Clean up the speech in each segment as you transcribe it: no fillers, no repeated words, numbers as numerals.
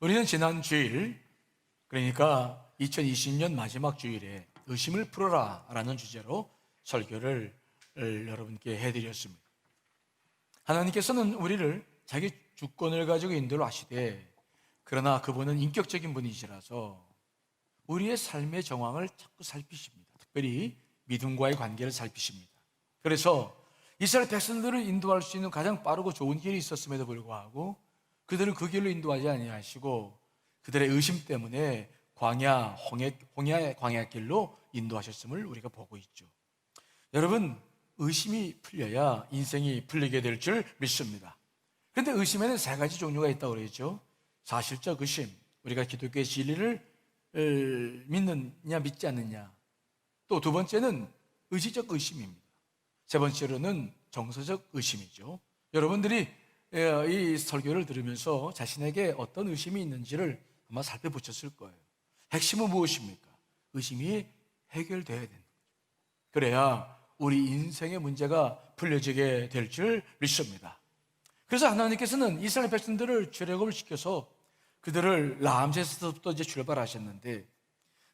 우리는 지난 주일, 그러니까 2020년 마지막 주일에 의심을 풀어라 라는 주제로 설교를 여러분께 해드렸습니다. 하나님께서는 우리를 자기 주권을 가지고 인도를 하시되, 그러나 그분은 인격적인 분이시라서 우리의 삶의 정황을 자꾸 살피십니다. 특별히 믿음과의 관계를 살피십니다. 그래서 이스라엘 백성들을 인도할 수 있는 가장 빠르고 좋은 길이 있었음에도 불구하고 그들을 그 길로 인도하지 아니하시고 그들의 의심 때문에 홍해의 광야 길로 인도하셨음을 우리가 보고 있죠. 여러분, 의심이 풀려야 인생이 풀리게 될 줄 믿습니다. 그런데 의심에는 세 가지 종류가 있다고 그러죠. 사실적 의심, 우리가 기독교의 진리를 믿느냐 믿지 않느냐. 또 두 번째는 의지적 의심입니다. 세 번째로는 정서적 의심이죠. 여러분들이 이 설교를 들으면서 자신에게 어떤 의심이 있는지를 아마 살펴보셨을 거예요. 핵심은 무엇입니까? 의심이 해결돼야 되는 거죠. 그래야 우리 인생의 문제가 풀려지게 될 줄 믿습니다. 그래서 하나님께서는 이스라엘 백성들을 출애굽을 시켜서 그들을 라암세스부터 이제 출발하셨는데,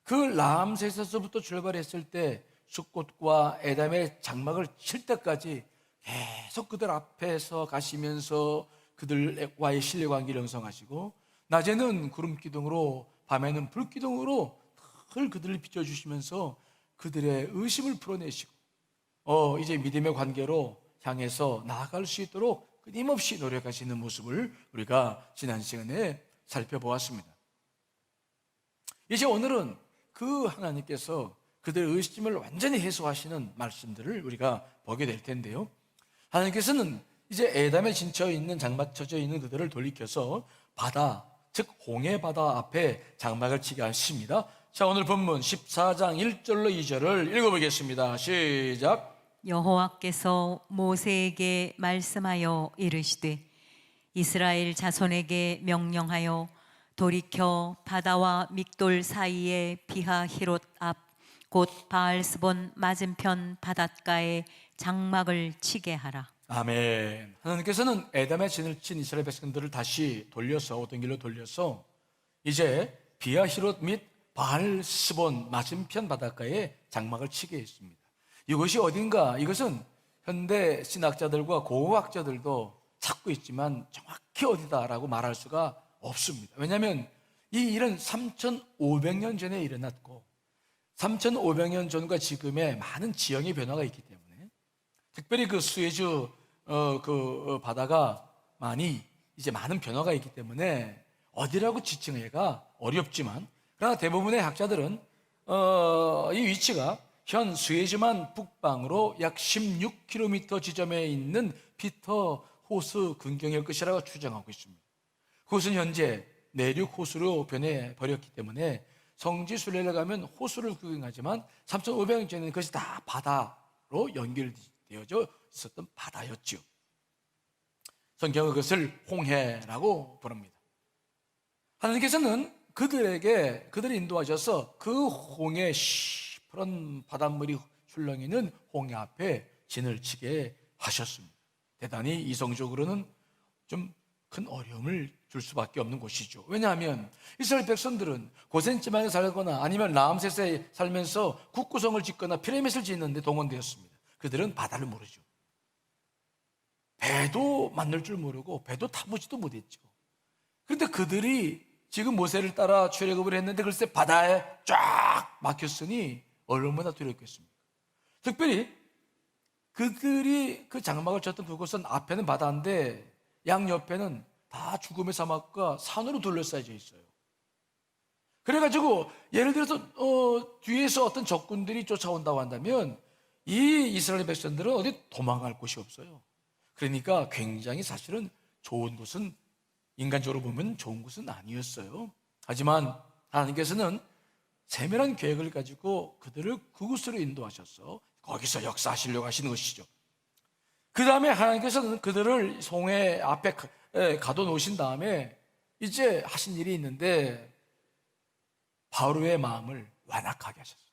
그 라암세스부터 출발했을 때 숫꽃과 에담의 장막을 칠 때까지 계속 그들 앞에서 가시면서 그들과의 신뢰관계를 형성하시고, 낮에는 구름기둥으로 밤에는 불기둥으로 늘 그들을 비춰주시면서 그들의 의심을 풀어내시고 이제 믿음의 관계로 향해서 나아갈 수 있도록 끊임없이 노력하시는 모습을 우리가 지난 시간에 살펴보았습니다. 이제 오늘은 그 하나님께서 그들의 의심을 완전히 해소하시는 말씀들을 우리가 보게 될 텐데요. 하나님께서는 이제 에담에 진쳐 있는 장막 쳐져 있는 그들을 돌이켜서 바다, 즉 홍해 바다 앞에 장막을 치게 하십니다. 자, 오늘 본문 14장 1절로 2절을 읽어보겠습니다. 시작. 여호와께서 모세에게 말씀하여 이르시되 이스라엘 자손에게 명령하여 돌이켜 바다와 믹돌 사이의 비하히롯 앞 곧 바알스본 맞은편 바닷가에 장막을 치게 하라. 아멘. 하나님께서는 에담의 진을 친 이스라엘 백성들을 다시 돌려서 오던 길로 돌려서 이제 비하히롯 및 바알스본 맞은편 바닷가에 장막을 치게 했습니다. 이것이 어딘가, 이것은 현대 신학자들과 고고학자들도 찾고 있지만 정확히 어디다라고 말할 수가 없습니다. 왜냐하면 이 일은 3,500년 전에 일어났고 3,500년 전과 지금의 많은 지형의 변화가 있기 때문에, 특별히 그 수에즈 바다가 이제 많은 변화가 있기 때문에 어디라고 지칭하기가 어렵지만, 그러나 대부분의 학자들은 이 위치가 현 수에즈만 북방으로 약 16km 지점에 있는 피터 호수 근경일 것이라고 추정하고 있습니다. 그것은 현재 내륙 호수로 변해버렸기 때문에 성지순례를 가면 호수를 구경하지만 3,500년 전에는 그것이 다 바다로 연결되어져 있었던 바다였죠. 성경은 그것을 홍해라고 부릅니다. 하나님께서는 그들을 인도하셔서 그 홍해 시퍼런 바닷물이 출렁이는 홍해 앞에 진을 치게 하셨습니다. 대단히 이성적으로는 좀 큰 어려움을 줄 수밖에 없는 곳이죠. 왜냐하면 이스라엘 백성들은 고센 지방에 살거나 아니면 라암세스에 살면서 국구성을 짓거나 피라밋을 짓는데 동원되었습니다. 그들은 바다를 모르죠. 배도 만들 줄 모르고 배도 타보지도 못했죠. 그런데 그들이 지금 모세를 따라 출애굽을 했는데 글쎄 바다에 쫙 막혔으니 얼마나 두렵겠습니까? 특별히 그들이 그 장막을 쳤던 그곳은 앞에는 바다인데 양옆에는 다 죽음의 사막과 산으로 둘러싸여져 있어요. 그래가지고 예를 들어서 뒤에서 어떤 적군들이 쫓아온다고 한다면 이 이스라엘 백성들은 어디 도망갈 곳이 없어요. 그러니까 굉장히 사실은 좋은 곳은, 인간적으로 보면 좋은 곳은 아니었어요. 하지만 하나님께서는 세밀한 계획을 가지고 그들을 그곳으로 인도하셔서 거기서 역사하시려고 하시는 것이죠. 그 다음에 하나님께서는 그들을 홍해 앞에 가둬놓으신 다음에 이제 하신 일이 있는데 바로의 마음을 완악하게 하셨어요.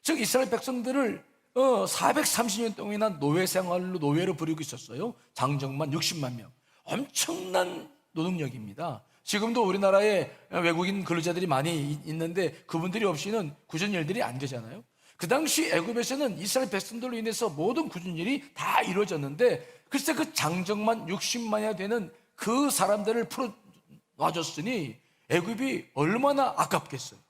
즉 이스라엘 백성들을 430년 동안이나 노예 생활로 노예로 부리고 있었어요. 장정만 60만 명. 엄청난 노동력입니다. 지금도 우리나라에 외국인 근로자들이 많이 있는데 그분들이 없이는 구전 일들이 안 되잖아요. 그 당시 애굽에서는 이스라엘 백성들로 인해서 모든 구전 일이 다 이루어졌는데 글쎄 그 장정만 60만이나 되는 그 사람들을 풀어 놔줬으니 애굽이 얼마나 아깝겠어요.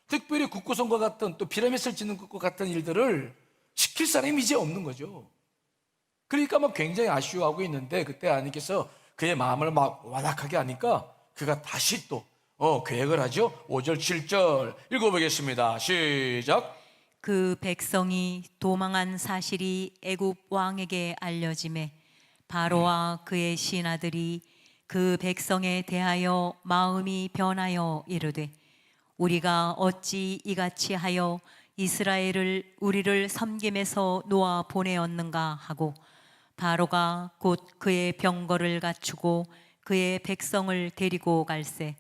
특별히 국고성과 같은 또 피라미드를 짓는 것과 같은 일들을 시킬 사람이 이제 없는 거죠. 그러니까 막 굉장히 아쉬워하고 있는데 그때 하나님께서 그의 마음을 막 완악하게 하니까 그가 다시 또 계획을 하죠. 5절 7절 읽어보겠습니다. 시작. 그 백성이 도망한 사실이 애굽 왕에게 알려짐에 바로와 그의 신하들이 그 백성에 대하여 마음이 변하여 이르되 우리가 어찌 이같이 하여 이스라엘을 우리를 섬김에서 놓아 보내었는가 하고 바로가 곧 그의 병거를 갖추고 그의 백성을 데리고 갈새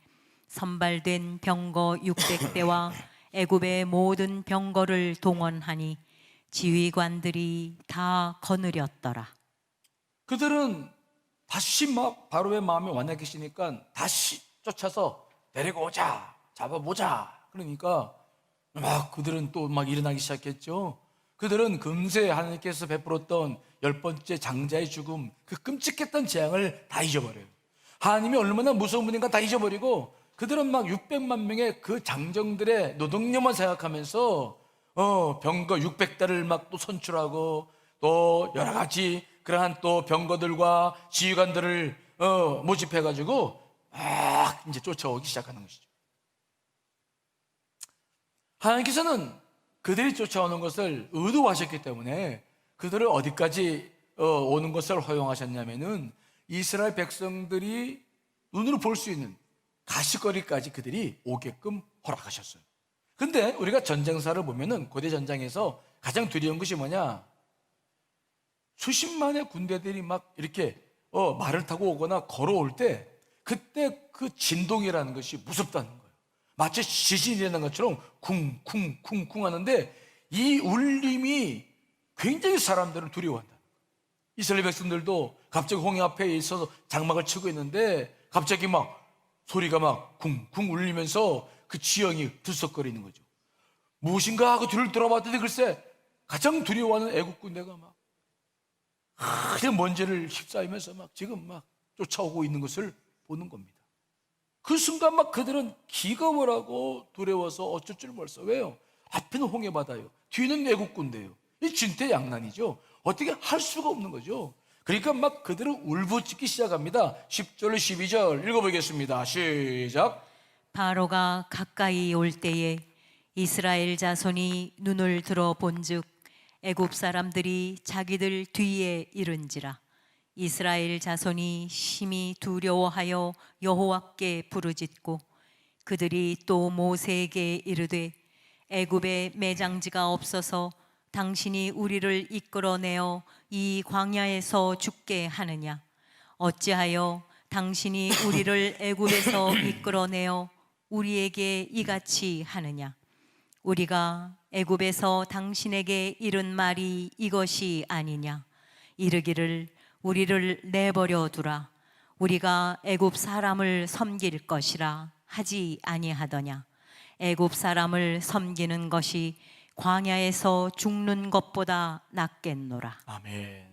선발된 병거 600대와 애굽의 모든 병거를 동원하니 지휘관들이 다 거느렸더라. 그들은 다시 막 바로의 마음이 완악해지니까 다시 쫓아서 데리고 오자, 잡아보자. 그러니까 막 그들은 또 막 일어나기 시작했죠. 그들은 금세 하나님께서 베풀었던 10번째 장자의 죽음, 그 끔찍했던 재앙을 다 잊어버려요. 하나님이 얼마나 무서운 분인가 다 잊어버리고 그들은 막 600만 명의 그 장정들의 노동력만 생각하면서 병거 600대를 막 또 선출하고 또 여러 가지 그러한 또 병거들과 지휘관들을 모집해가지고 막 이제 쫓아오기 시작하는 것이죠. 하나님께서는 그들이 쫓아오는 것을 의도하셨기 때문에 그들을 어디까지 오는 것을 허용하셨냐면은 이스라엘 백성들이 눈으로 볼 수 있는 가시거리까지 그들이 오게끔 허락하셨어요. 근데 우리가 전쟁사를 보면은 고대 전장에서 가장 두려운 것이 뭐냐? 수십만의 군대들이 막 이렇게 말을 타고 오거나 걸어올 때 그때 그 진동이라는 것이 무섭다는 거예요. 마치 지진이 일어나는 것처럼 쿵쿵쿵쿵 하는데 이 울림이 굉장히 사람들을 두려워한다. 이스라엘 백성들도 갑자기 홍해 앞에 있어서 장막을 치고 있는데 갑자기 막 소리가 막 쿵쿵 울리면서 그 지형이 들썩거리는 거죠. 무엇인가 하고 뒤를 돌아봤더니 글쎄 가장 두려워하는 애국 군대가 막 그냥 먼지를 휩싸이면서 막 지금 막 쫓아오고 있는 것을 보는 겁니다. 그 순간 막 그들은 기겁을 하고 두려워서 어쩔 줄 몰랐어. 왜요? 앞에는 홍해바다예요. 뒤는 애국 군대예요. 이 진퇴양난이죠. 어떻게 할 수가 없는 거죠. 그러니까 막 그들은 울부짖기 시작합니다. 10절 12절 읽어보겠습니다. 시작. 바로가 가까이 올 때에 이스라엘 자손이 눈을 들어 본즉 애굽 사람들이 자기들 뒤에 이른지라 이스라엘 자손이 심히 두려워하여 여호와께 부르짖고 그들이 또 모세에게 이르되 애굽에 매장지가 없어서 당신이 우리를 이끌어내어 이 광야에서 죽게 하느냐 어찌하여 당신이 우리를 애굽에서 이끌어내어 우리에게 이같이 하느냐 우리가 애굽에서 당신에게 이른 말이 이것이 아니냐 이르기를 우리를 내버려 두라 우리가 애굽 사람을 섬길 것이라 하지 아니하더냐 애굽 사람을 섬기는 것이 광야에서 죽는 것보다 낫겠노라. 아멘.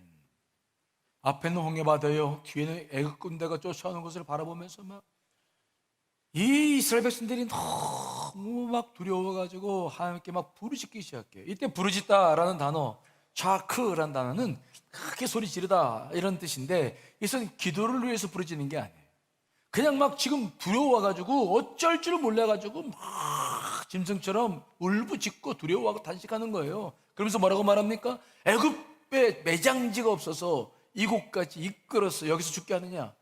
앞에는 홍해바다요, 뒤에는 애국 군대가 쫓아오는 것을 바라보면서 막 이 이스라엘 백성들이 너무 막 두려워가지고 하나님께 막 부르짖기 시작해요. 이때 부르짖다라는 단어, 차크라는 단어는 크게 소리 지르다 이런 뜻인데 이것은 기도를 위해서 부르짖는 게 아니에요. 그냥 막 지금 두려워가지고 어쩔 줄 몰라가지고 막 짐승처럼 울부짖고 두려워하고 단식하는 거예요. 그러면서 뭐라고 말합니까? 애굽에 매장지가 없어서 이곳까지 이끌어서 여기서 죽게 하느냐?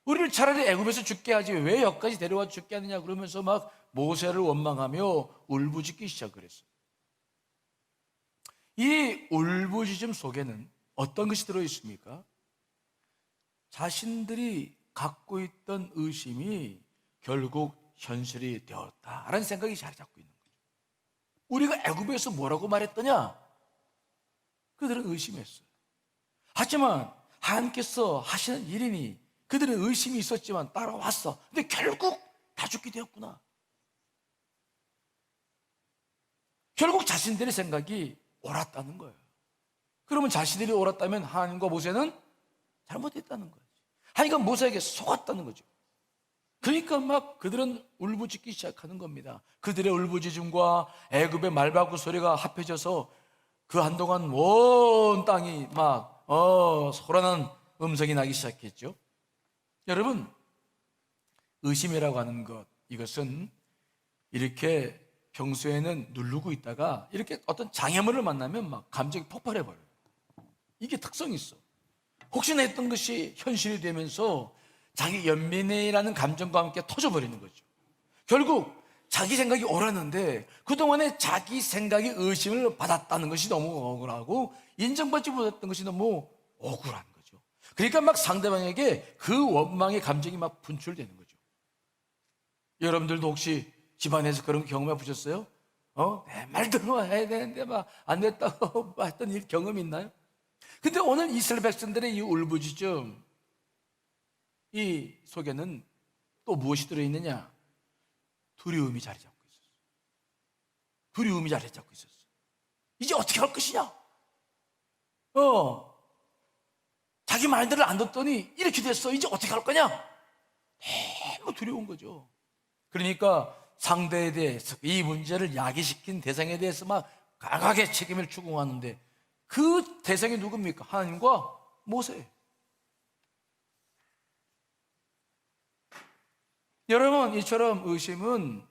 우리를 차라리 애굽에서 죽게 하지 왜 여기까지 데려와 죽게 하느냐? 그러면서 막 모세를 원망하며 울부짖기 시작을 했어요. 이 울부짖음 속에는 어떤 것이 들어있습니까? 자신들이 갖고 있던 의심이 결국 현실이 되었다라는 생각이 자리 잡고 있는 거죠. 우리가 애굽에서 뭐라고 말했더냐? 그들은 의심했어요. 하지만 하나님께서 하시는 일이니 그들은 의심이 있었지만 따라왔어. 근데 결국 다 죽게 되었구나. 결국 자신들의 생각이 옳았다는 거예요. 그러면 자신들이 옳았다면 하나님과 모세는 잘못했다는 거예요. 하나님과 모세에게 속았다는 거죠. 그러니까 막 그들은 울부짖기 시작하는 겁니다. 그들의 울부짖음과 애굽의 말바꾸 소리가 합해져서 그 한동안 온 땅이 막 소란한 음성이 나기 시작했죠. 여러분, 의심이라고 하는 것, 이것은 이렇게 평소에는 누르고 있다가 이렇게 어떤 장애물을 만나면 막 감정이 폭발해버려요. 이게 특성이 있어. 혹시나 했던 것이 현실이 되면서 자기 연민이라는 감정과 함께 터져버리는 거죠. 결국 자기 생각이 옳았는데 그동안에 자기 생각이 의심을 받았다는 것이 너무 억울하고 인정받지 못했던 것이 너무 억울한 거죠. 그러니까 막 상대방에게 그 원망의 감정이 막 분출되는 거죠. 여러분들도 혹시 집안에서 그런 경험해 보셨어요? 내 말대로 해야 되는데 막 안 됐다고 했던 일 경험이 있나요? 근데 오늘 이스라엘 백성들의 이 울부짖음, 이 속에는 또 무엇이 들어있느냐? 두려움이 자리 잡고 있었어요. 두려움이 자리 잡고 있었어요. 이제 어떻게 할 것이냐? 자기 말들을 안 듣더니 이렇게 됐어. 이제 어떻게 할 거냐? 너무 두려운 거죠. 그러니까 상대에 대해서 이 문제를 야기시킨 대상에 대해서 막 강하게 책임을 추궁하는데 그 대상이 누굽니까? 하나님과 모세. 여러분, 이처럼 의심은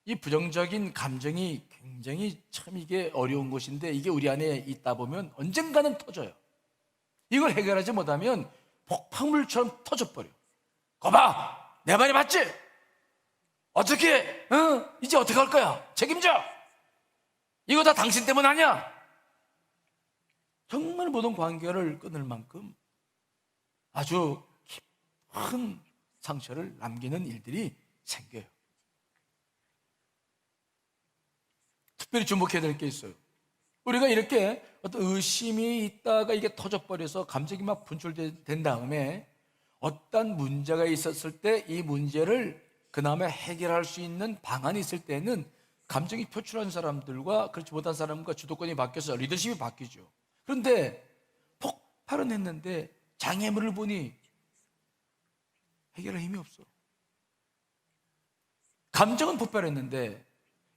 이 부정적인 감정이 굉장히 참 이게 어려운 것인데 이게 우리 안에 있다 보면 언젠가는 터져요. 이걸 해결하지 못하면 폭발물처럼 터져버려. 거봐, 내 말이 맞지? 어떻게, 이제 어떻게 할 거야? 책임져! 이거 다 당신 때문 아니야? 정말 모든 관계를 끊을 만큼 아주 깊은 상처를 남기는 일들이 생겨요. 특별히 주목해야 될 게 있어요. 우리가 이렇게 어떤 의심이 있다가 이게 터져버려서 감정이 막 분출된 다음에 어떤 문제가 있었을 때 이 문제를 그나마 해결할 수 있는 방안이 있을 때는 감정이 표출한 사람들과 그렇지 못한 사람과 주도권이 바뀌어서 리더십이 바뀌죠. 그런데 폭발은 했는데 장애물을 보니 해결할 힘이 없어. 감정은 폭발했는데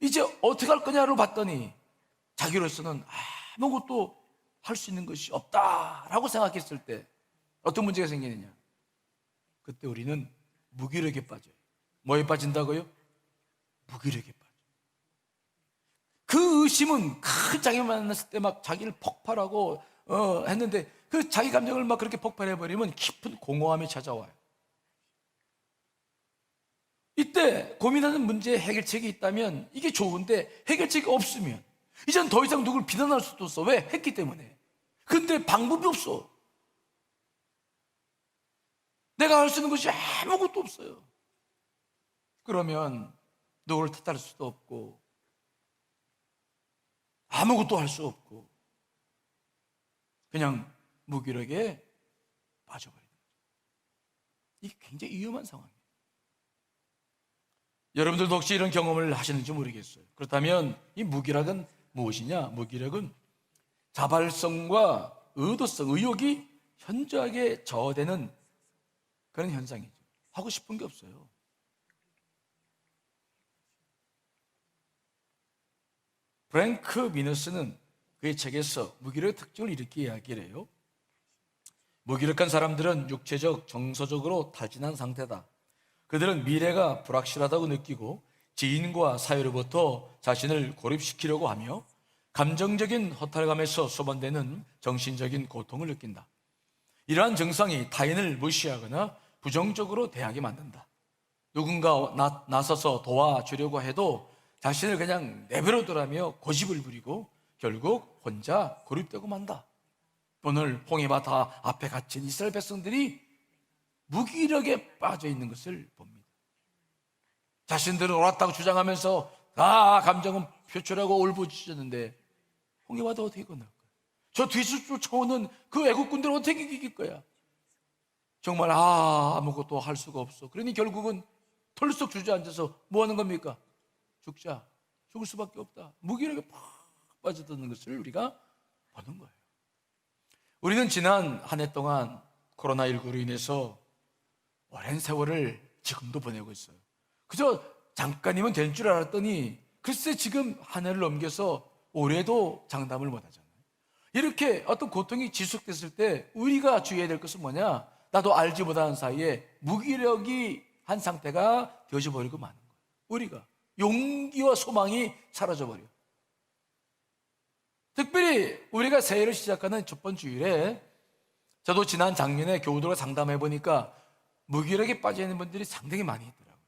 이제 어떻게 할 거냐를 봤더니 자기로서는 아무것도 할 수 있는 것이 없다라고 생각했을 때 어떤 문제가 생기느냐? 그때 우리는 무기력에 빠져요. 뭐에 빠진다고요? 무기력에 빠져. 그 의심은 큰 장애를 만났을 때 막 자기를 폭발하고 했는데 그 자기 감정을 막 그렇게 폭발해버리면 깊은 공허함이 찾아와요. 이때 고민하는 문제에 해결책이 있다면 이게 좋은데 해결책이 없으면 이젠 더 이상 누굴 비난할 수도 없어. 왜? 했기 때문에. 근데 방법이 없어. 내가 할 수 있는 것이 아무것도 없어요. 그러면 누구를 탓할 수도 없고 아무것도 할 수 없고 그냥 무기력에 빠져버리는 거죠. 이게 굉장히 위험한 상황이에요. 여러분들도 혹시 이런 경험을 하시는지 모르겠어요. 그렇다면 이 무기력은 무엇이냐? 무기력은 자발성과 의도성, 의욕이 현저하게 저하되는 그런 현상이죠. 하고 싶은 게 없어요. 프랭크 미너스는 그의 책에서 무기력의 특징을 이렇게 이야기를 해요. 무기력한 사람들은 육체적, 정서적으로 탈진한 상태다. 그들은 미래가 불확실하다고 느끼고 지인과 사회로부터 자신을 고립시키려고 하며 감정적인 허탈감에서 소반되는 정신적인 고통을 느낀다. 이러한 증상이 타인을 무시하거나 부정적으로 대하게 만든다. 누군가 나서서 도와주려고 해도 자신을 그냥 내버려두라며 고집을 부리고 결국 혼자 고립되고 만다. 오늘 홍해바다 앞에 갇힌 이스라엘 백성들이 무기력에 빠져 있는 것을 봅니다. 자신들은 옳았다고 주장하면서 다 감정은 표출하고 울부짖었는데 홍해바다 어떻게 건널 거야? 저 뒤에서 쫓아오는 그 애국군들을 어떻게 이길 거야? 정말 아무것도 할 수가 없어. 그러니 결국은 털썩 주저앉아서 뭐 하는 겁니까? 죽을 수밖에 없다. 무기력에 팍 빠져드는 것을 우리가 보는 거예요. 우리는 지난 한 해 동안 코로나19로 인해서 오랜 세월을 지금도 보내고 있어요. 그저 잠깐이면 될 줄 알았더니 글쎄 지금 한 해를 넘겨서 올해도 장담을 못 하잖아요. 이렇게 어떤 고통이 지속됐을 때 우리가 주의해야 될 것은 뭐냐? 나도 알지 못하는 사이에 무기력이 한 상태가 되어져 버리고 마는 거예요. 우리가 용기와 소망이 사라져 버려요. 특별히 우리가 새해를 시작하는 첫 번째 주일에 저도 지난 작년에 교우들과 상담해 보니까 무기력에 빠져 있는 분들이 상당히 많이 있더라고요.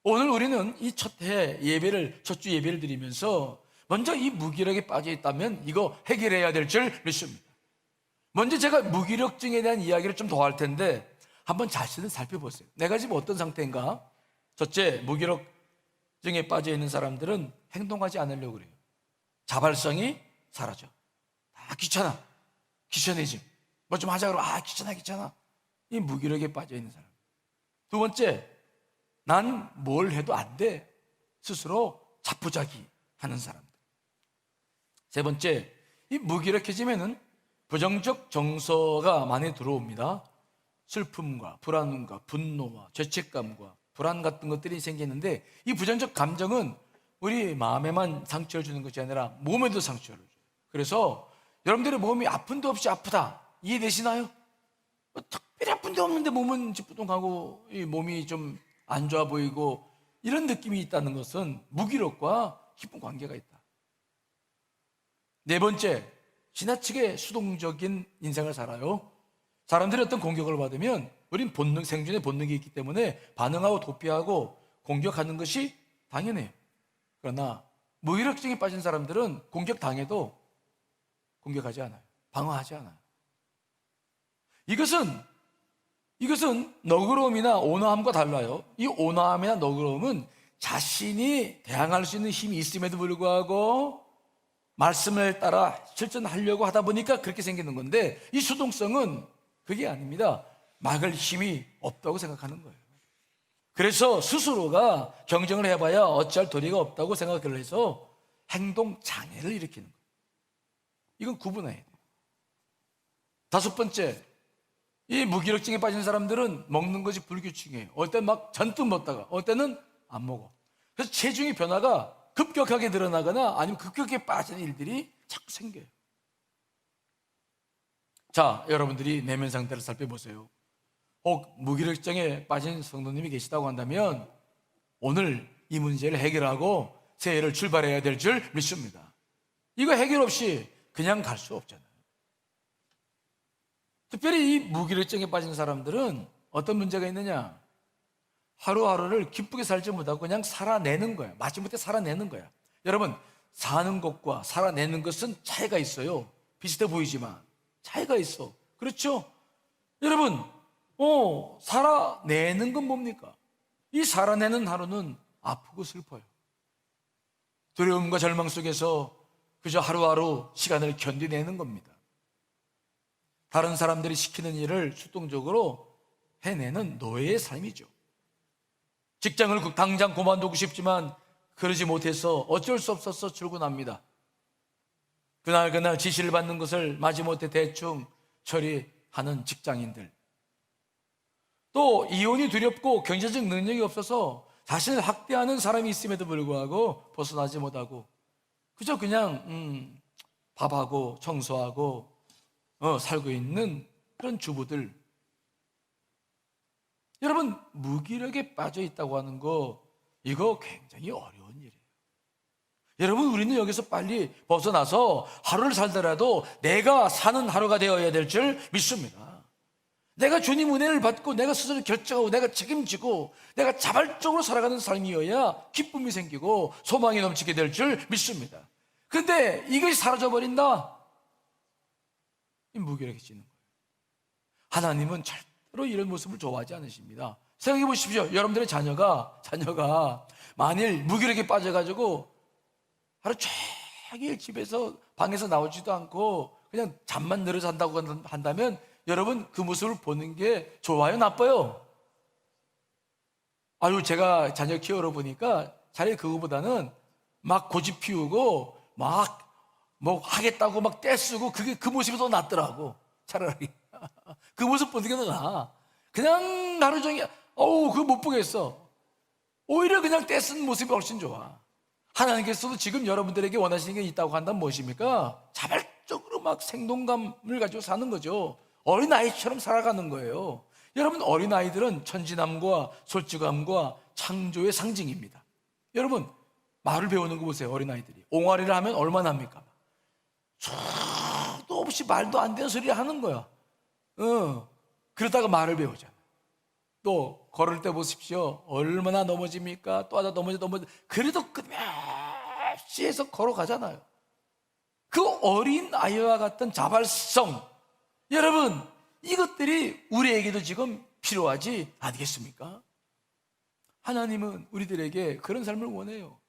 오늘 우리는 이 첫 주 예배를 드리면서 먼저 이 무기력에 빠져 있다면 이거 해결해야 될 줄 믿습니다. 먼저 제가 무기력증에 대한 이야기를 좀 더 할 텐데 한번 자신을 살펴보세요. 내가 지금 어떤 상태인가? 첫째, 무기력증에 빠져 있는 사람들은 행동하지 않으려고 그래요. 자발성이 사라져. 귀찮아짐. 뭐 좀 하자 그러면 귀찮아. 이 무기력에 빠져 있는 사람. 두 번째, 난 뭘 해도 안 돼. 스스로 자포자기 하는 사람들. 세 번째, 이 무기력해지면은 부정적 정서가 많이 들어옵니다. 슬픔과 불안과 분노와 죄책감과 불안 같은 것들이 생기는데 이 부정적 감정은 우리 마음에만 상처를 주는 것이 아니라 몸에도 상처를 줘요. 그래서 여러분들의 몸이 아픈 데 없이 아프다. 이해되시나요? 특별히 아픈 데 없는데 몸은 찌뿌둥하고 이 몸이 좀 안 좋아 보이고 이런 느낌이 있다는 것은 무기력과 깊은 관계가 있다. 네 번째, 지나치게 수동적인 인생을 살아요. 사람들이 어떤 공격을 받으면 우린 생존의 본능이 있기 때문에 반응하고 도피하고 공격하는 것이 당연해요. 그러나 무기력증에 빠진 사람들은 공격당해도 공격하지 않아요. 방어하지 않아요. 이것은 너그러움이나 온화함과 달라요. 이 온화함이나 너그러움은 자신이 대항할 수 있는 힘이 있음에도 불구하고 말씀을 따라 실천하려고 하다 보니까 그렇게 생기는 건데 이 수동성은 그게 아닙니다. 막을 힘이 없다고 생각하는 거예요. 그래서 스스로가 경쟁을 해봐야 어찌할 도리가 없다고 생각을 해서 행동 장애를 일으키는 거예요. 이건 구분해야 돼요. 다섯 번째, 이 무기력증에 빠진 사람들은 먹는 것이 불규칙해요. 어떨 땐 막 잔뜩 먹다가 어떨 때는 안 먹어. 그래서 체중의 변화가 급격하게 늘어나거나 아니면 급격하게 빠지는 일들이 자꾸 생겨요. 자, 여러분들이 내면 상태를 살펴보세요. 혹 무기력증에 빠진 성도님이 계시다고 한다면 오늘 이 문제를 해결하고 새해를 출발해야 될 줄 믿습니다. 이거 해결 없이 그냥 갈 수 없잖아요. 특별히 이 무기력증에 빠진 사람들은 어떤 문제가 있느냐? 하루하루를 기쁘게 살지 못하고 그냥 살아내는 거야. 마지못해 살아내는 거야. 여러분, 사는 것과 살아내는 것은 차이가 있어요. 비슷해 보이지만 차이가 있어. 그렇죠? 여러분, 살아내는 건 뭡니까? 이 살아내는 하루는 아프고 슬퍼요. 두려움과 절망 속에서 그저 하루하루 시간을 견디내는 겁니다. 다른 사람들이 시키는 일을 수동적으로 해내는 노예의 삶이죠. 직장을 당장 그만두고 싶지만 그러지 못해서 어쩔 수 없어서 출근합니다. 그날 지시를 받는 것을 마지못해 대충 처리하는 직장인들. 또 이혼이 두렵고 경제적 능력이 없어서 자신을 학대하는 사람이 있음에도 불구하고 벗어나지 못하고 그저 그냥 밥하고 청소하고 살고 있는 그런 주부들. 여러분, 무기력에 빠져 있다고 하는 거 이거 굉장히 어려운 일이에요. 여러분, 우리는 여기서 빨리 벗어나서 하루를 살더라도 내가 사는 하루가 되어야 될 줄 믿습니다. 내가 주님 은혜를 받고 내가 스스로 결정하고 내가 책임지고 내가 자발적으로 살아가는 삶이어야 기쁨이 생기고 소망이 넘치게 될 줄 믿습니다. 그런데 이것이 사라져버린다? 이 무기력해지는 거예요. 하나님은 절대로 이런 모습을 좋아하지 않으십니다. 생각해 보십시오. 여러분들의 자녀가 만일 무기력에 빠져가지고 하루 종일 집에서 방에서 나오지도 않고 그냥 잠만 늘어서 한다고 한다면 여러분 그 모습을 보는 게 좋아요, 나빠요? 아유, 제가 자녀 키우러 보니까 차라리 그거보다는 막 고집 피우고 막 뭐 하겠다고 막 떼쓰고 그 모습이 더 낫더라고. 차라리 그 모습 보는 게 더 나아. 그냥 하루 종일 그거 못 보겠어. 오히려 그냥 떼쓴 모습이 훨씬 좋아. 하나님께서도 지금 여러분들에게 원하시는 게 있다고 한다면 무엇입니까? 자발적으로 막 생동감을 가지고 사는 거죠. 어린아이처럼 살아가는 거예요. 여러분, 어린아이들은 천진함과 솔직함과 창조의 상징입니다. 여러분, 말을 배우는 거 보세요. 어린아이들이 옹알이를 하면 얼마나 합니까? 수도 없이 말도 안 되는 소리를 하는 거야. 그러다가 말을 배우잖아. 또 걸을 때 보십시오. 얼마나 넘어집니까? 또 하다 넘어져. 그래도 끝없이 해서 걸어가잖아요. 그 어린 아이와 같은 자발성, 여러분, 이것들이 우리에게도 지금 필요하지 않겠습니까? 하나님은 우리들에게 그런 삶을 원해요.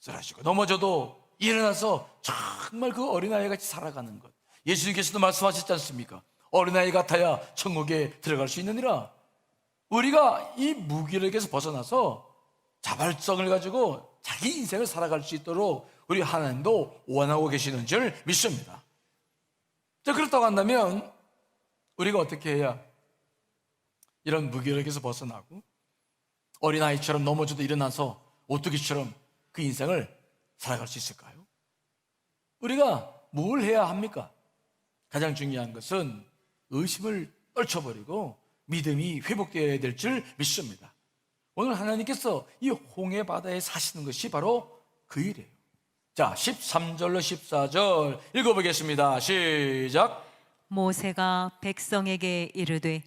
쓰러지고 넘어져도 일어나서 정말 그 어린아이 같이 살아가는 것. 예수님께서도 말씀하셨지 않습니까? 어린아이 같아야 천국에 들어갈 수 있느니라. 우리가 이 무기력에서 벗어나서 자발성을 가지고 자기 인생을 살아갈 수 있도록 우리 하나님도 원하고 계시는 줄 믿습니다. 자, 그렇다고 한다면 우리가 어떻게 해야 이런 무기력에서 벗어나고 어린아이처럼 넘어져도 일어나서 오뚜기처럼 그 인생을 살아갈 수 있을까요? 우리가 뭘 해야 합니까? 가장 중요한 것은 의심을 떨쳐버리고 믿음이 회복되어야 될 줄 믿습니다. 오늘 하나님께서 이 홍해 바다에 사시는 것이 바로 그 일이에요. 자, 13절로 14절 읽어보겠습니다. 시작. 모세가 백성에게 이르되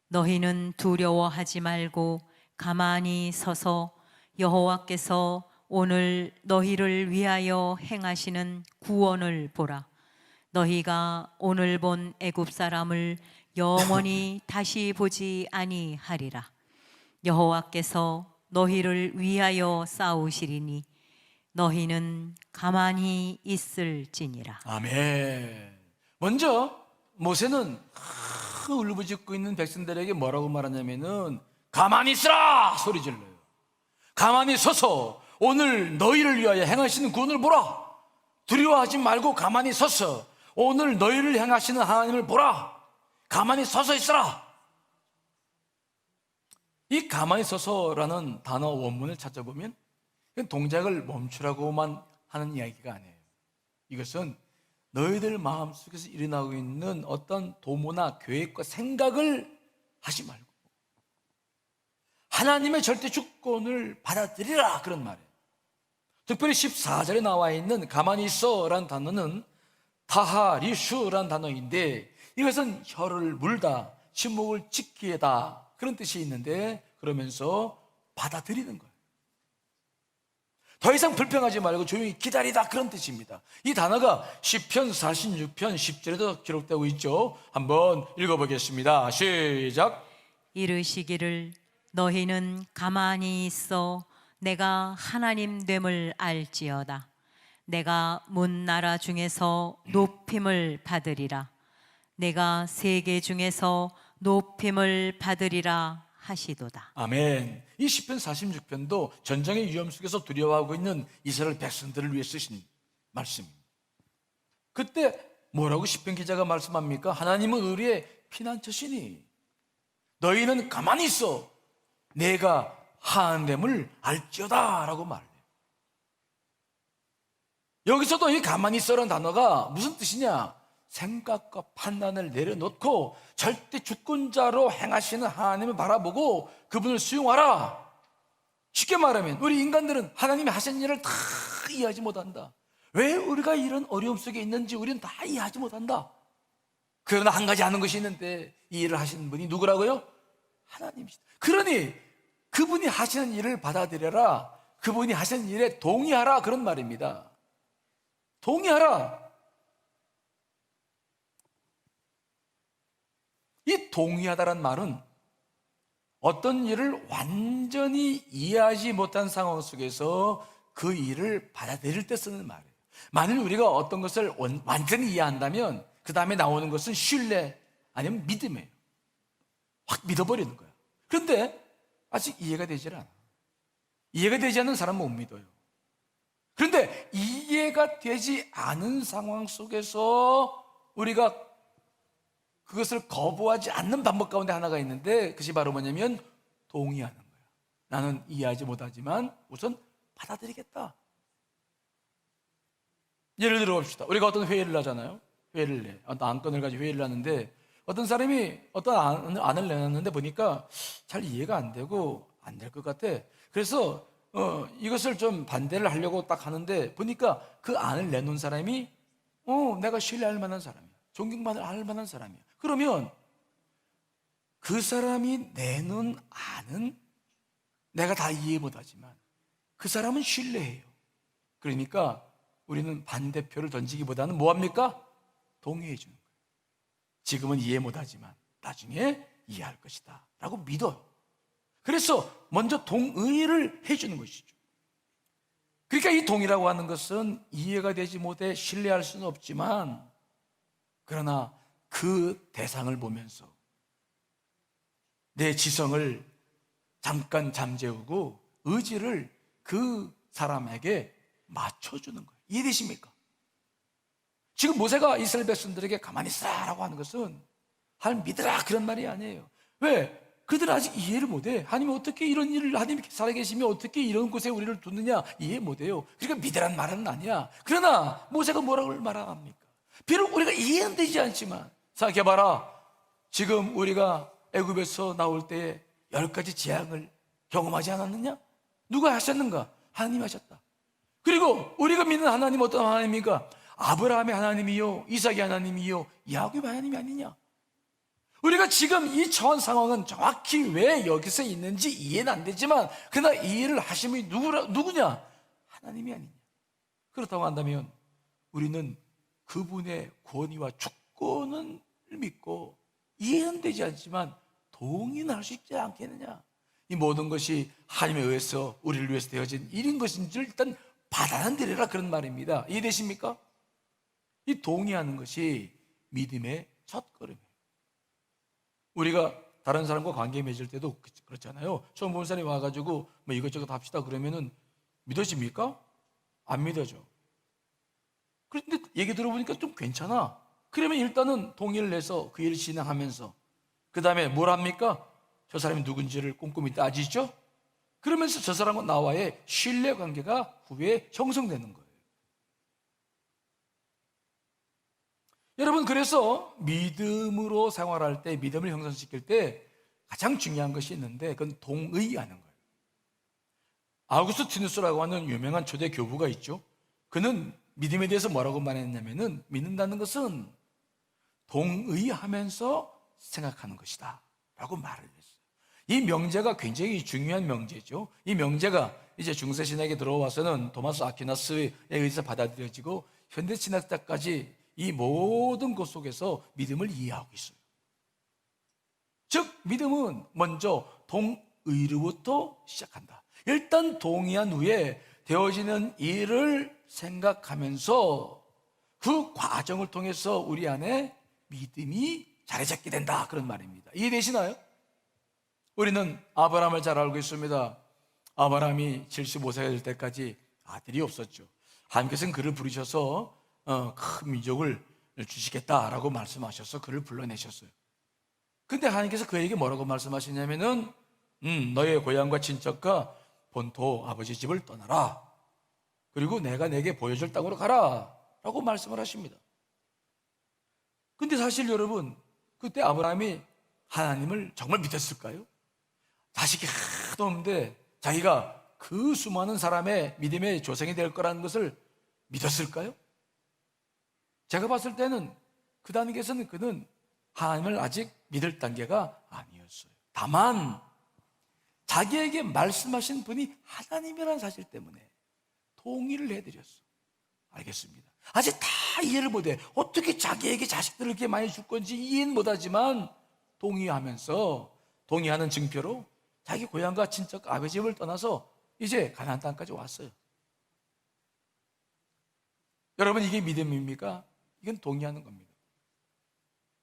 너희는 두려워하지 말고 가만히 서서 여호와께서 오늘 너희를 위하여 행하시는 구원을 보라. 너희가 오늘 본 애굽 사람을 영원히 다시 보지 아니하리라. 여호와께서 너희를 위하여 싸우시리니 너희는 가만히 있을지니라. 아멘. 먼저 모세는 울부짖고 있는 백성들에게 뭐라고 말하냐면은 가만히 있으라 소리 질러요. 가만히 서서 오늘 너희를 위하여 행하시는 구원을 보라. 두려워하지 말고 가만히 서서 오늘 너희를 행하시는 하나님을 보라. 가만히 서서 있으라. 이 가만히 서서라는 단어 원문을 찾아보면 동작을 멈추라고만 하는 이야기가 아니에요. 이것은 너희들 마음속에서 일어나고 있는 어떤 도모나 계획과 생각을 하지 말고 하나님의 절대 주권을 받아들이라, 그런 말이에요. 특별히 14절에 나와 있는 가만히 있어라는 단어는 타하리슈라는 단어인데 이것은 혀를 물다, 침묵을 지키다, 그런 뜻이 있는데 그러면서 받아들이는 거예요. 더 이상 불평하지 말고 조용히 기다리다, 그런 뜻입니다. 이 단어가 시편 46편 10절에도 기록되고 있죠. 한번 읽어보겠습니다. 시작. 이르시기를 너희는 가만히 있어 내가 하나님 됨을 알지어다. 내가 문 나라 중에서 높임을 받으리라. 내가 세계 중에서 높임을 받으리라 하시도다. 아멘. 이 시편 46편도 전쟁의 위험 속에서 두려워하고 있는 이스라엘 백성들을 위해 쓰신 말씀입니다. 그때 뭐라고 시편 기자가 말씀합니까? 하나님은 우리의 피난처시니 너희는 가만히 있어 내가 하나님을 알지어다 라고 말해요. 여기서도 이 가만히 있어라는 단어가 무슨 뜻이냐? 생각과 판단을 내려놓고 절대 주권자로 행하시는 하나님을 바라보고 그분을 수용하라. 쉽게 말하면 우리 인간들은 하나님이 하신 일을 다 이해하지 못한다. 왜 우리가 이런 어려움 속에 있는지 우리는 다 이해하지 못한다. 그러나 한 가지 아는 것이 있는데 이 일을 하시는 분이 누구라고요? 하나님이시다. 그러니 그분이 하시는 일을 받아들여라. 그분이 하시는 일에 동의하라, 그런 말입니다. 동의하라. 이 동의하다란 말은 어떤 일을 완전히 이해하지 못한 상황 속에서 그 일을 받아들일 때 쓰는 말이에요. 만일 우리가 어떤 것을 완전히 이해한다면 그 다음에 나오는 것은 신뢰, 아니면 믿음이에요. 확 믿어버리는 거야. 그런데 아직 이해가 되질 않아. 이해가 되지 않는 사람은 못 믿어요. 그런데 이해가 되지 않은 상황 속에서 우리가 그것을 거부하지 않는 방법 가운데 하나가 있는데, 그것이 바로 뭐냐면 동의하는 거예요. 나는 이해하지 못하지만 우선 받아들이겠다. 예를 들어 봅시다. 우리가 어떤 회의를 하잖아요. 회의를 내. 어떤 안건을 가지고 회의를 하는데, 어떤 사람이 어떤 안을 내놨는데 보니까 잘 이해가 안 되고 안 될 것 같아. 그래서 이것을 좀 반대를 하려고 딱 하는데 보니까 그 안을 내놓은 사람이 내가 신뢰할 만한 사람이야. 존경받을 만한 사람이야. 그러면 그 사람이 내놓은 안은 내가 다 이해 못하지만 그 사람은 신뢰해요. 그러니까 우리는 반대표를 던지기보다는 뭐합니까? 동의해 주는 거예요. 지금은 이해 못하지만 나중에 이해할 것이다 라고 믿어요. 그래서 먼저 동의를 해주는 것이죠. 그러니까 이 동의라고 하는 것은 이해가 되지 못해 신뢰할 수는 없지만, 그러나 그 대상을 보면서 내 지성을 잠깐 잠재우고 의지를 그 사람에게 맞춰주는 거예요. 이해되십니까? 지금 모세가 이스라엘 백성들에게 가만히 있으라고 하는 것은 하나님 믿으라 그런 말이 아니에요. 왜? 그들은 아직 이해를 못해. 하나님이 어떻게 이런 일을, 하나님이 살아계시며 어떻게 이런 곳에 우리를 두느냐 이해 못해요. 그러니까 믿으란 말은 아니야. 그러나 모세가 뭐라고 말합니까? 비록 우리가 이해는 되지 않지만 생각해봐라. 지금 우리가 애굽에서 나올 때에 10가지 재앙을 경험하지 않았느냐? 누가 하셨는가? 하나님이 하셨다. 그리고 우리가 믿는 하나님 어떤 하나님입니까? 아브라함의 하나님이요, 이삭의 하나님이요, 야곱의 하나님이 아니냐? 우리가 지금 이 처한 상황은 정확히 왜 여기서 있는지 이해는 안 되지만, 그러나 이해를 하심이 누구냐? 하나님이 아니냐? 그렇다고 한다면 우리는 그분의 권위와 주권을 믿고 이해는 되지 않지만 동의는 할 수 있지 않겠느냐? 이 모든 것이 하나님에 의해서 우리를 위해서 되어진 일인 것인지 일단 받아들이라 그런 말입니다. 이해되십니까? 이 동의하는 것이 믿음의 첫걸음이에요. 우리가 다른 사람과 관계 맺을 때도 그렇잖아요. 처음 본 사람이 와가지고 뭐 이것저것 합시다 그러면은 믿어집니까? 안 믿어져. 그런데 얘기 들어보니까 좀 괜찮아. 그러면 일단은 동의를 내서 그 일을 진행하면서 그 다음에 뭘 합니까? 저 사람이 누군지를 꼼꼼히 따지죠. 그러면서 저 사람과 나와의 신뢰관계가 후에 형성되는 거예요. 여러분, 그래서 믿음으로 생활할 때, 믿음을 형성시킬 때 가장 중요한 것이 있는데 그건 동의하는 거예요. 아우구스티누스라고 하는 유명한 초대 교부가 있죠. 그는 믿음에 대해서 뭐라고 말했냐면은, 믿는다는 것은 동의하면서 생각하는 것이다 라고 말을 했어요. 이 명제가 굉장히 중요한 명제죠. 이 명제가 이제 중세신학에 들어와서는 토마스 아퀴나스에 의해서 받아들여지고 현대신학자까지 이 모든 것 속에서 믿음을 이해하고 있어요. 즉 믿음은 먼저 동의로부터 시작한다. 일단 동의한 후에 되어지는 일을 생각하면서 그 과정을 통해서 우리 안에 믿음이 자리 잡게 된다, 그런 말입니다. 이해되시나요? 우리는 아브라함을 잘 알고 있습니다. 아브라함이 75세가 될 때까지 아들이 없었죠. 하나님께서는 그를 부르셔서 큰 민족을 주시겠다라고 말씀하셔서 그를 불러내셨어요. 근데 하나님께서 그에게 뭐라고 말씀하시냐면은 너의 고향과 친척과 본토 아버지 집을 떠나라. 그리고 내가 내게 보여줄 땅으로 가라 라고 말씀을 하십니다. 근데 사실 여러분, 그때 아브라함이 하나님을 정말 믿었을까요? 자식이 하나도 없는데 자기가 그 수많은 사람의 믿음의 조상이 될 거라는 것을 믿었을까요? 제가 봤을 때는 그 단계에서는 그는 하나님을 아직 믿을 단계가 아니었어요. 다만 자기에게 말씀하신 분이 하나님이라는 사실 때문에 동의를 해드렸어. 알겠습니다. 아직 다 이해를 못해. 어떻게 자기에게 자식들을 이렇게 많이 줄 건지 이해는 못하지만 동의하면서, 동의하는 증표로 자기 고향과 친척 아버지 집을 떠나서 이제 가나안 땅까지 왔어요. 여러분, 이게 믿음입니까? 이건 동의하는 겁니다.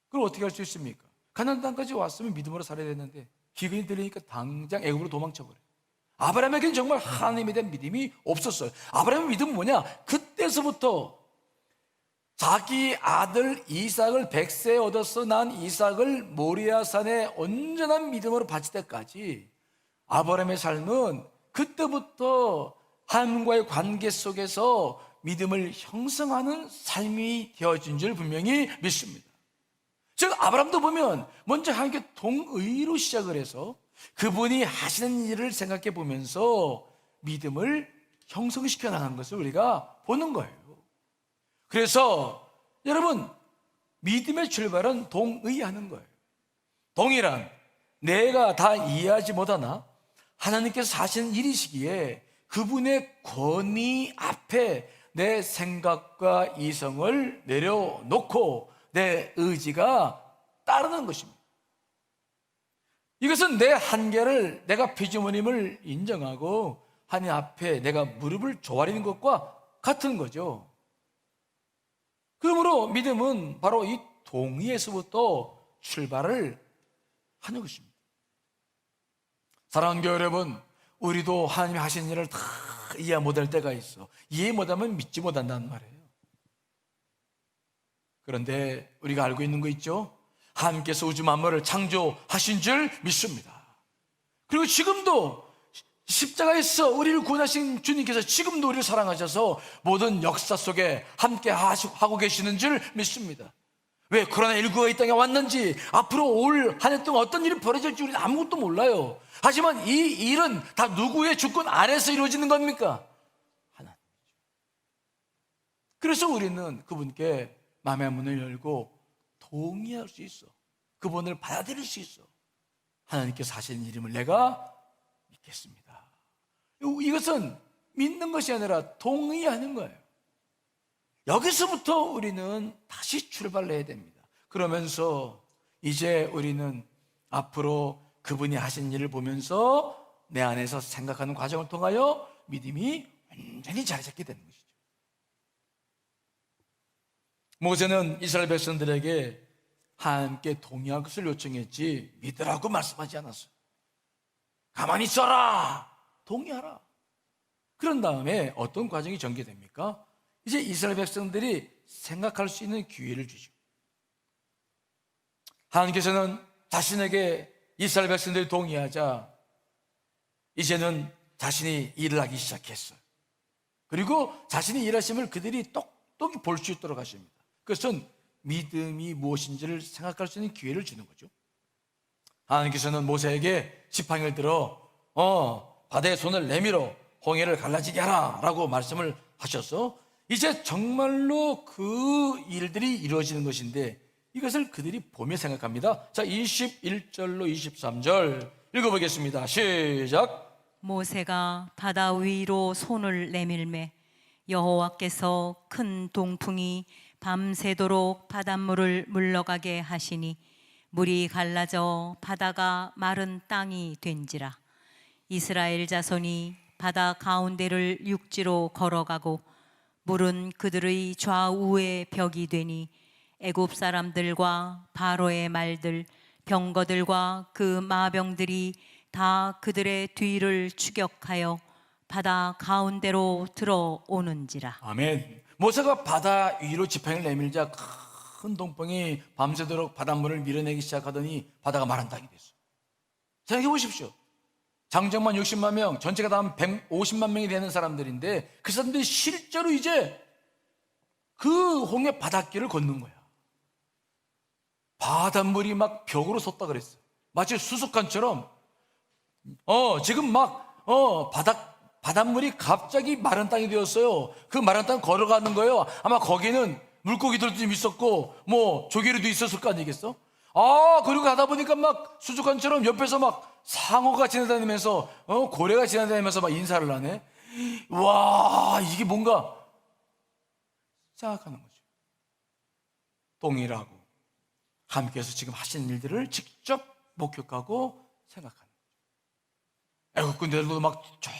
그럼 어떻게 할 수 있습니까? 가나안 땅까지 왔으면 믿음으로 살아야 되는데 기근이 들리니까 당장 애굽으로 도망쳐버려요. 아브라함에게는 정말 하나님에 대한 믿음이 없었어요. 아브라함의 믿음은 뭐냐? 그때서부터 자기 아들 이삭을 100세에 얻어서 난 이삭을 모리아산에 온전한 믿음으로 바칠 때까지 아브라함의 삶은 그때부터 하나님과의 관계 속에서 믿음을 형성하는 삶이 되어진 줄 분명히 믿습니다. 즉 아브라함도 보면 먼저 하나님께 동의로 시작을 해서 그분이 하시는 일을 생각해 보면서 믿음을 형성시켜 나가는 것을 우리가 보는 거예요. 그래서 여러분, 믿음의 출발은 동의하는 거예요. 동의란 내가 다 이해하지 못하나 하나님께서 하시는 일이시기에 그분의 권위 앞에 내 생각과 이성을 내려놓고 내 의지가 따르는 것입니다. 이것은 내 한계를, 내가 피조물임을 인정하고 하나님 앞에 내가 무릎을 조아리는 것과 같은 거죠. 그러므로 믿음은 바로 이 동의에서부터 출발을 하는 것입니다. 사랑하는 교회 여러분, 우리도 하나님이 하신 일을 다 이해 못할 때가 있어. 이해 못하면 믿지 못한다는 말이에요. 그런데 우리가 알고 있는 거 있죠? 하나님께서 우주 만물을 창조하신 줄 믿습니다. 그리고 지금도 십자가에서 우리를 구원하신 주님께서 지금도 우리를 사랑하셔서 모든 역사 속에 함께 하고 계시는 줄 믿습니다. 왜 코로나19가 이 땅에 왔는지, 앞으로 올 한 해 동안 어떤 일이 벌어질지 우리는 아무것도 몰라요. 하지만 이 일은 다 누구의 주권 아래서 이루어지는 겁니까? 하나님이죠. 그래서 우리는 그분께 마음의 문을 열고 동의할 수 있어. 그분을 받아들일 수 있어. 하나님께서 하시는 일임을 내가 믿겠습니다. 이것은 믿는 것이 아니라 동의하는 거예요. 여기서부터 우리는 다시 출발해야 됩니다. 그러면서 이제 우리는 앞으로 그분이 하신 일을 보면서 내 안에서 생각하는 과정을 통하여 믿음이 완전히 자리 잡게 되는 것이죠. 모세는 이스라엘 백성들에게 하나님께 동의할 것을 요청했지 믿으라고 말씀하지 않았어요. 가만히 있어라, 동의하라. 그런 다음에 어떤 과정이 전개됩니까? 이제 이스라엘 백성들이 생각할 수 있는 기회를 주죠. 하나님께서는 자신에게 이스라엘 백성들이 동의하자 이제는 자신이 일을 하기 시작했어요. 그리고 자신이 일하심을 그들이 똑똑히 볼 수 있도록 하십니다. 그것은 믿음이 무엇인지를 생각할 수 있는 기회를 주는 거죠. 하나님께서는 모세에게 지팡이를 들어 바다에 손을 내밀어 홍해를 갈라지게 하라 라고 말씀을 하셔서 이제 정말로 그 일들이 이루어지는 것인데 이것을 그들이 보며 생각합니다. 자, 21절로 23절 읽어보겠습니다. 시작. 모세가 바다 위로 손을 내밀매 여호와께서 큰 동풍이 밤새도록 바닷물을 물러가게 하시니 물이 갈라져 바다가 마른 땅이 된지라. 이스라엘 자손이 바다 가운데를 육지로 걸어가고 물은 그들의 좌우에 벽이 되니 애굽 사람들과 바로의 말들, 병거들과 그 마병들이 다 그들의 뒤를 추격하여 바다 가운데로 들어오는지라. 아멘. 모세가 바다 위로 지팡이를 내밀자 큰 동풍이 밤새도록 바닷물을 밀어내기 시작하더니 바다가 마른 땅이 됐어요. 생각해 보십시오. 장정만 60만 명, 전체가 다 한 150만 명이 되는 사람들인데 그 사람들이 실제로 이제 그 홍해 바닷길을 걷는 거야. 바닷물이 막 벽으로 솟다 그랬어요. 마치 수족관처럼 지금 막 바닷물이 갑자기 마른 땅이 되었어요. 그 마른 땅 걸어가는 거예요. 아마 거기는 물고기들도 좀 있었고 뭐 조개류도 있었을 거 아니겠어? 그리고 가다 보니까 막 수족관처럼 옆에서 막 상어가 지나다니면서 고래가 지나다니면서 막 인사를 하네. 와, 이게 뭔가 생각하는 거죠. 동일하고 하나님께서 지금 하신 일들을 직접 목격하고 생각하는 거죠. 애국 군대들도 막 저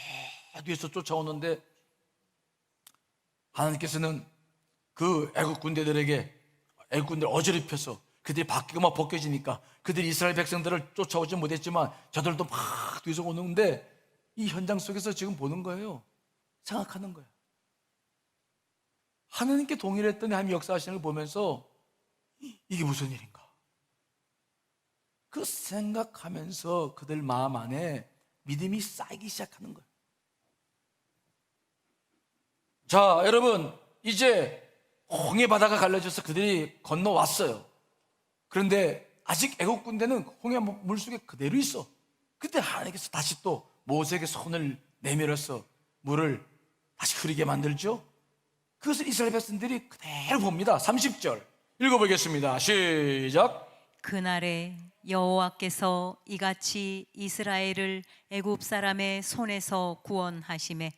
뒤에서 쫓아오는데 하나님께서는 그 애국 군대들에게 애국 군대를 어지럽혀서 그들이 바뀌고 막 벗겨지니까 그들이 이스라엘 백성들을 쫓아오지 못했지만 저들도 막 뒤에서 오는데 이 현장 속에서 지금 보는 거예요. 생각하는 거예요. 하나님께 동의를 했더니 하나님 역사하시는 걸 보면서 이게 무슨 일인가? 그 생각하면서 그들 마음 안에 믿음이 쌓이기 시작하는 거예요. 자, 여러분, 이제 홍해 바다가 갈라져서 그들이 건너왔어요. 그런데 아직 애국 군대는 홍해 물속에 그대로 있어. 그때 하나님께서 다시 또 모세에게 손을 내밀어서 물을 다시 흐르게 만들죠. 그것을 이스라엘 백성들이 그대로 봅니다. 30절 읽어보겠습니다. 시작. 그날에 여호와께서 이같이 이스라엘을 애굽 사람의 손에서 구원하심에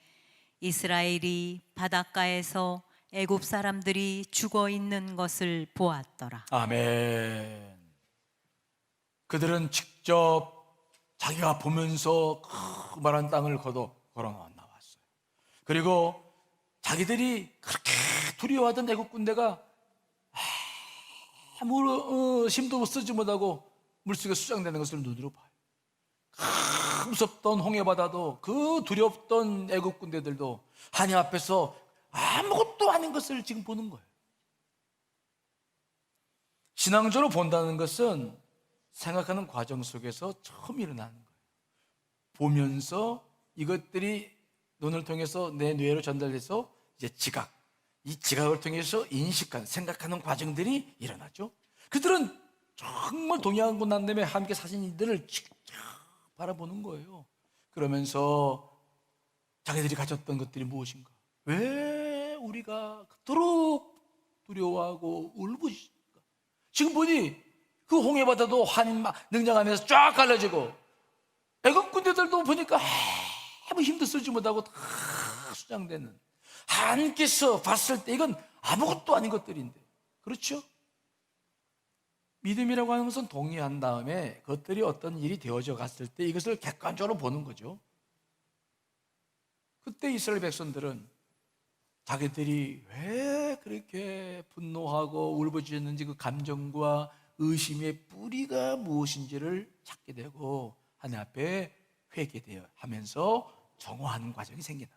이스라엘이 바닷가에서 애굽 사람들이 죽어 있는 것을 보았더라. 아멘. 그들은 직접 자기가 보면서 크마란 땅을 걸어 나왔어요. 그리고 자기들이 그렇게 두려워하던 애국 군대가 아무 힘도 쓰지 못하고 물속에 수장되는 것을 눈으로 봐요. 무섭던 홍해바다도 그 두렵던 애국 군대들도 하나님 앞에서 아무것도 아닌 것을 지금 보는 거예요. 신앙적으로 본다는 것은 생각하는 과정 속에서 처음 일어나는 거예요. 보면서 이것들이 눈을 통해서 내 뇌로 전달돼서 이제 지각, 이 지각을 통해서 인식하는, 생각하는 과정들이 일어나죠. 그들은 정말 동양하고 난 다음에 함께 사신 이들을 직접 바라보는 거예요. 그러면서 자기들이 가졌던 것들이 무엇인가? 왜 우리가 그토록 두려워하고 울부짖을까? 지금 보니 그 홍해바다도 하나님 능력 안에서 쫙 갈라지고 애국 군대들도 보니까 아무 힘도 쓰지 못하고 다 수장되는, 하나님께서 봤을 때 이건 아무것도 아닌 것들인데, 그렇죠? 믿음이라고 하는 것은 동의한 다음에 그것들이 어떤 일이 되어져 갔을 때 이것을 객관적으로 보는 거죠. 그때 이스라엘 백성들은 자기들이 왜 그렇게 분노하고 울부짖는지 그 감정과 의심의 뿌리가 무엇인지를 찾게 되고 하나님 앞에 회개되어 하면서 정화하는 과정이 생기나요.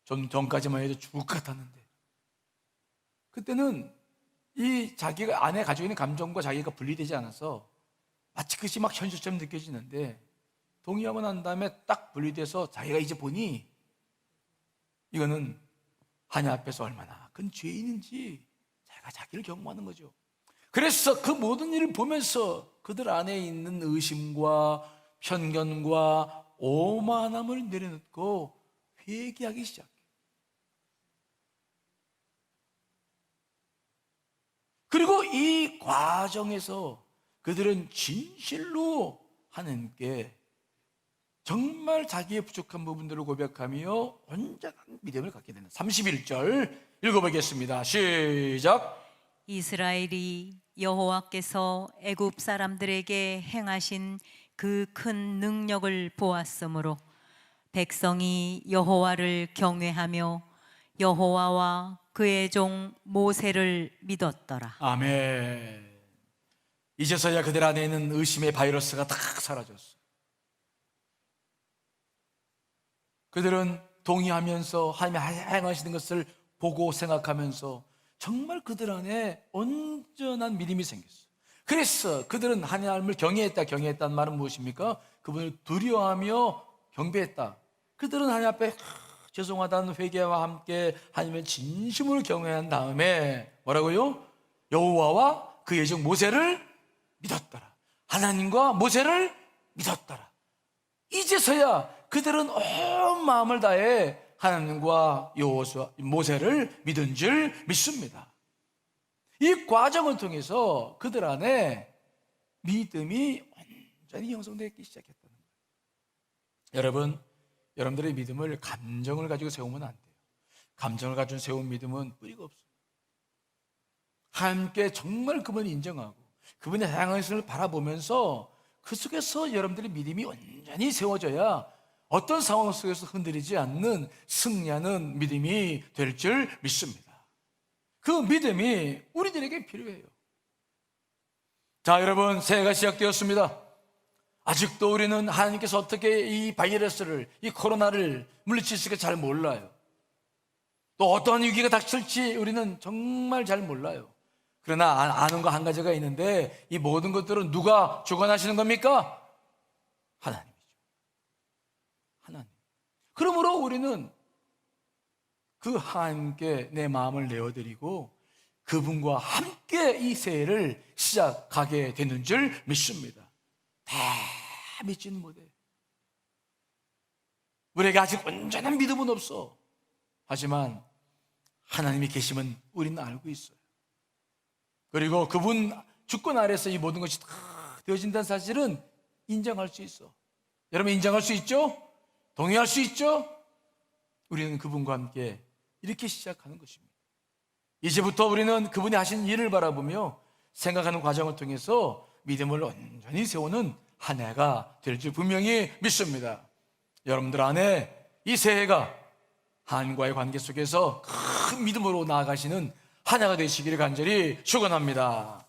좀 전까지만 해도 죽을 것 같았는데 그때는 이 자기가 안에 가지고 있는 감정과 자기가 분리되지 않아서 마치 그것이 막 현실처럼 느껴지는데 동의하고 난 다음에 딱 분리돼서 자기가 이제 보니 이거는 하나님 앞에서 얼마나 큰 죄인인지 자기가 자기를 경험하는 거죠. 그래서 그 모든 일을 보면서 그들 안에 있는 의심과 편견과 오만함을 내려놓고 회개하기 시작해요. 그리고 이 과정에서 그들은 진실로 하나님께 정말 자기의 부족한 부분들을 고백하며 온전한 믿음을 갖게 되는 31절 읽어보겠습니다. 시작. 이스라엘이 여호와께서 애굽 사람들에게 행하신 그 큰 능력을 보았으므로 백성이 여호와를 경외하며 여호와와 그의 종 모세를 믿었더라. 아멘. 이제서야 그들 안에 있는 의심의 바이러스가 다 사라졌어. 그들은 동의하면서 하나님이 행하시는 것을 보고 생각하면서 정말 그들 안에 온전한 믿음이 생겼어. 그래서 그들은 하나님을 경외했다는 말은 무엇입니까? 그분을 두려워하며 경배했다. 그들은 하나님 앞에 죄송하다는 회개와 함께 하나님을 진심으로 경외한 다음에 뭐라고요? 여호와와 그의 종 모세를 믿었더라. 하나님과 모세를 믿었더라. 이제서야 그들은 온 마음을 다해 하나님과 여호수아 모세를 믿은 줄 믿습니다. 이 과정을 통해서 그들 안에 믿음이 완전히 형성되기 시작했다는 거예요. 여러분, 여러분들의 믿음을 감정을 가지고 세우면 안 돼요. 감정을 가지고 세운 믿음은 뿌리가 없어요. 하나님께 정말 그분을 인정하고 그분의 향하심을 바라보면서 그 속에서 여러분들의 믿음이 완전히 세워져야 어떤 상황 속에서 흔들리지 않는 승리하는 믿음이 될 줄 믿습니다. 그 믿음이 우리들에게 필요해요. 자, 여러분, 새해가 시작되었습니다. 아직도 우리는 하나님께서 어떻게 이 바이러스를, 이 코로나를 물리치실까 잘 몰라요. 또 어떤 위기가 닥칠지 우리는 정말 잘 몰라요. 그러나 아는 거 한 가지가 있는데, 이 모든 것들은 누가 주관하시는 겁니까? 하나님이죠. 하나님. 그러므로 우리는 그 하나님께 내 마음을 내어드리고 그분과 함께 이 새해를 시작하게 되는 줄 믿습니다. 다 믿지는 못해. 우리에게 아직 온전한 믿음은 없어. 하지만 하나님이 계시면 우리는 알고 있어요. 그리고 그분 주권 아래서 이 모든 것이 다 되어진다는 사실은 인정할 수 있어. 여러분, 인정할 수 있죠? 동의할 수 있죠? 우리는 그분과 함께 이렇게 시작하는 것입니다. 이제부터 우리는 그분이 하신 일을 바라보며 생각하는 과정을 통해서 믿음을 온전히 세우는 한 해가 될 줄 분명히 믿습니다. 여러분들 안에 이 새해가 하나님과의 관계 속에서 큰 믿음으로 나아가시는 한 해가 되시기를 간절히 축원합니다.